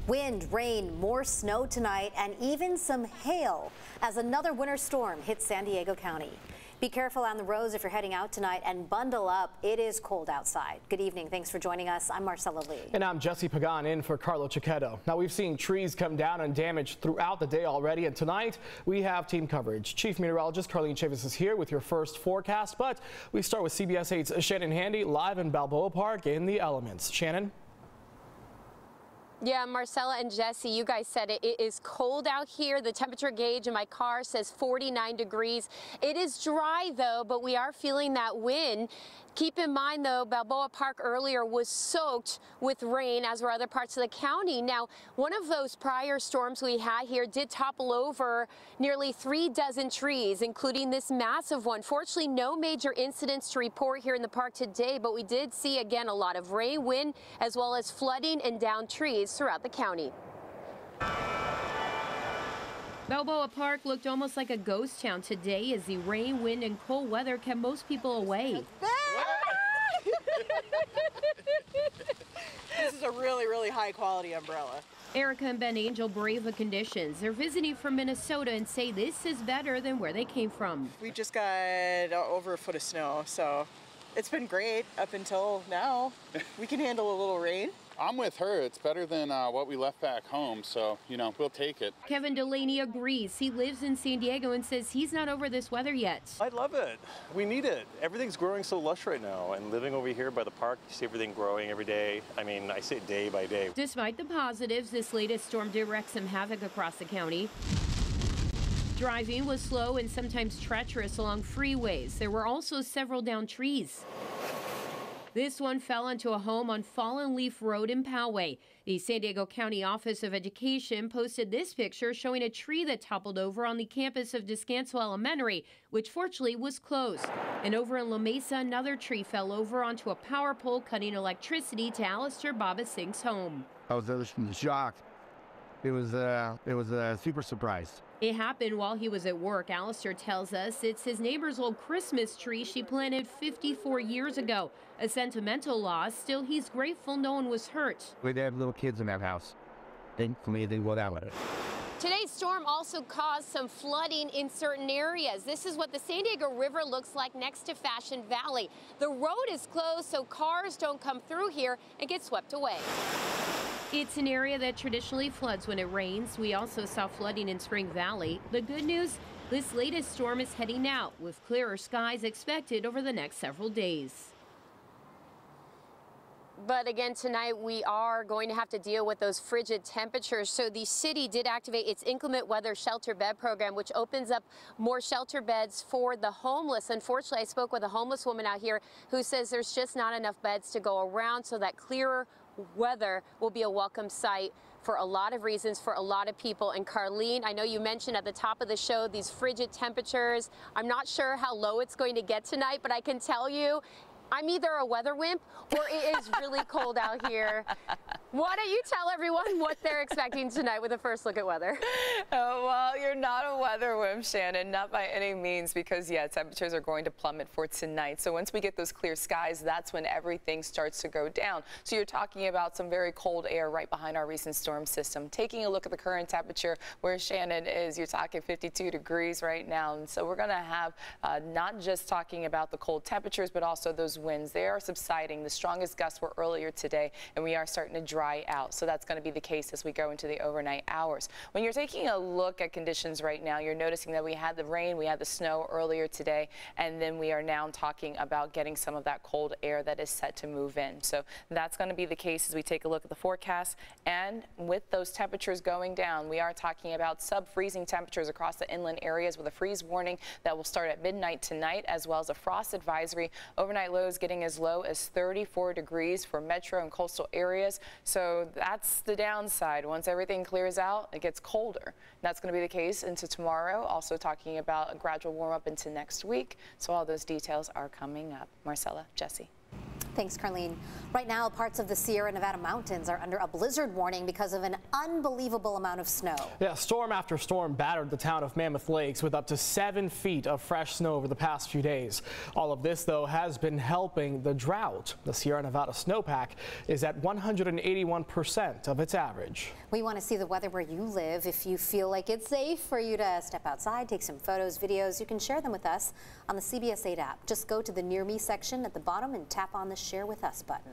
Wind, rain, more snow tonight, and even some hail as another winter storm hits San Diego County. Be careful on the roads if you're heading out tonight and bundle up. It is cold outside. Good evening. Thanks for joining us. I'm Marcella Lee. And I'm Jesse Pagan in for Carlo Cicchetto. Now, we've seen trees come down and damage throughout the day already, and tonight we have team coverage. Chief Meteorologist Carlene Chavis is here with your first forecast, but we start with CBS 8's Shannon Handy live in Balboa Park in the elements. Shannon? Yeah, Marcella and Jesse, you guys said it. It is cold out here. The temperature gauge in my car says 49 degrees. It is dry, though, but we are feeling that wind. Keep in mind, though, Balboa Park earlier was soaked with rain, as were other parts of the county. Now, one of those prior storms we had here did topple over nearly 36 trees, including this massive one. Fortunately, no major incidents to report here in the park today, but we did see, again, a lot of rain, wind, as well as flooding and downed trees throughout the county. Balboa Park looked almost like a ghost town today as the rain, wind, and cold weather kept most people away. This is a really high quality umbrella. Erica and Ben Angel brave the conditions. They're visiting from Minnesota and say this is better than where they came from. We just got over a foot of snow, so it's been great up until now. We can handle a little rain. I'm with her. It's better than what we left back home, so, you know, we'll take it. Kevin Delaney agrees. He lives in San Diego and says he's not over this weather yet. I love it. We need it. Everything's growing so lush right now, and living over here by the park, you see everything growing every day. I mean, I see it day by day. Despite the positives, this latest storm did wreak some havoc across the county. Driving was slow and sometimes treacherous along freeways. There were also several downed trees. This one fell into a home on Fallen Leaf Road in Poway. The San Diego County Office of Education posted this picture showing a tree that toppled over on the campus of Descanso Elementary, which fortunately was closed. And over in La Mesa, another tree fell over onto a power pole, cutting electricity to Alistair Baba Singh's home. I was shocked. It was a super surprise. It happened while he was at work. Alistair tells us it's his neighbor's old Christmas tree she planted 54 years ago. A sentimental loss, still he's grateful no one was hurt. We have little kids in that house. Thankfully, they got out with it. Today's storm also caused some flooding in certain areas. This is what the San Diego River looks like next to Fashion Valley. The road is closed so cars don't come through here and get swept away. It's an area that traditionally floods when it rains. We also saw flooding in Spring Valley. The good news, this latest storm is heading out with clearer skies expected over the next several days. But again, tonight we are going to have to deal with those frigid temperatures. So the city did activate its inclement weather shelter bed program, which opens up more shelter beds for the homeless. Unfortunately, I spoke with a homeless woman out here who says there's just not enough beds to go around, so that clearer weather will be a welcome sight for a lot of reasons for a lot of people. And Carlene, I know you mentioned at the top of the show these frigid temperatures. I'm not sure how low it's going to get tonight, but I can tell you I'm either a weather wimp or it is really cold out here. Why don't you tell everyone what they're expecting tonight with a first look at weather? Oh, well, you're not a weather wimp, Shannon, not by any means, because, yeah, temperatures are going to plummet for tonight. So once we get those clear skies, that's when everything starts to go down. So you're talking about some very cold air right behind our recent storm system. Taking a look at the current temperature where Shannon is, you're talking 52 degrees right now. And so we're going to have not just talking about the cold temperatures, but also those winds. They are subsiding. The strongest gusts were earlier today, and we are starting to dry out. So that's going to be the case as we go into the overnight hours. When you're taking a look at conditions right now, you're noticing that we had the rain, we had the snow earlier today, and then we are now talking about getting some of that cold air that is set to move in. So that's going to be the case as we take a look at the forecast. And with those temperatures going down, we are talking about sub-freezing temperatures across the inland areas with a freeze warning that will start at midnight tonight, as well as a frost advisory. Overnight lows getting as low as 34 degrees for metro and coastal areas. So that's the downside. Once everything clears out, it gets colder. That's going to be the case into tomorrow. Also talking about a gradual warm up into next week. So all those details are coming up. Marcella, Jesse. Thanks, Carlene. Right now, parts of the Sierra Nevada mountains are under a blizzard warning because of an unbelievable amount of snow. Yeah, storm after storm battered the town of Mammoth Lakes with up to 7 feet of fresh snow over the past few days. All of this, though, has been helping the drought. The Sierra Nevada snowpack is at 181% of its average. We want to see the weather where you live. If you feel like it's safe for you to step outside, take some photos, videos, you can share them with us on the CBS 8 app. Just go to the Near Me section at the bottom and tap on the Share With Us button.